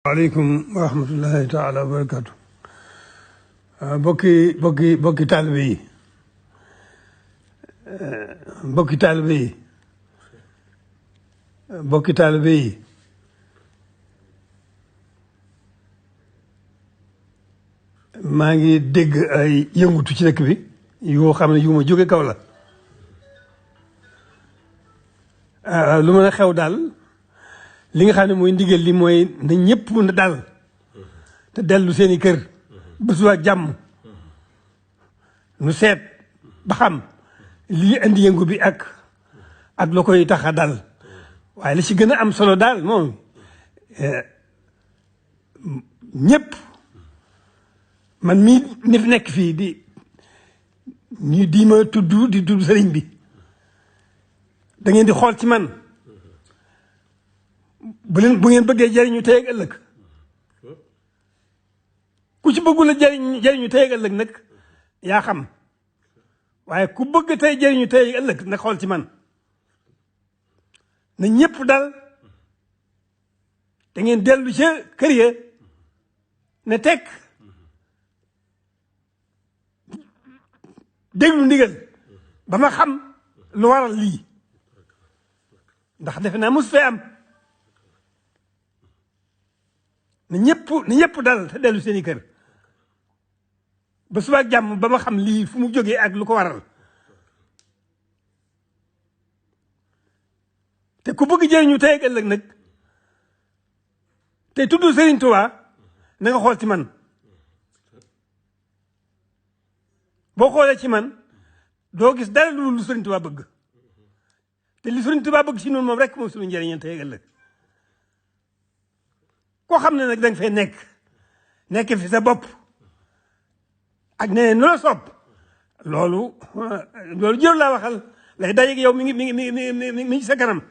waaleykum wa rahmatullahi taala wa barakatu bokki taalibe yi bokki taalibe yi bokki taalibe yi maa ngi dégg ay yëngutu ci dëkk bi yoo xam ne yu ma jóge kaw la lu mën a xew daal li nga xam ne mooy ndigal li mooy na ñëpp na dal te dellu seeni kër ba suba jàmm nu seet ba xam lii indi yëngu bi ak la koy tax a dal waaye li ci gën a am solo daal moom ñëpp man mii ni fi nekk fii di ma tudd sëriñ bi da ngeen di xool ci man bu ngeen bëggee jariñu tey ak ëllëg ku ci bëggul a jariñu tey ak ëllëg nag yaa xam waaye ku bëgg tey jariñu tey ak ëllëg nag xool ci man na ñëpp dal da ngeen dellu ca kër ya ne tekk déglu ndigal ba ma xam lu waral lii ndax defe naa mos fee am na ñëpp dal te dellu seeni kër ba suba jàmm ba ma xam lii fu mu jógee ak lu ko waral te ku bëgg jëriñu tey ak ëllëg nag te tudd Serigne Touba na nga xool ci man boo xoolee ci man doo gis dara lu Serigne Touba bëgg te li Serigne Touba bëgg ci noonu moom rek moom suñu njëriñam tey ak ëllëg koo xam ne nag danga fay nekk fi sa bopp ak ne nu la sopp loolu jër laa waxal lay dajeeg yow mi ngi sa kanam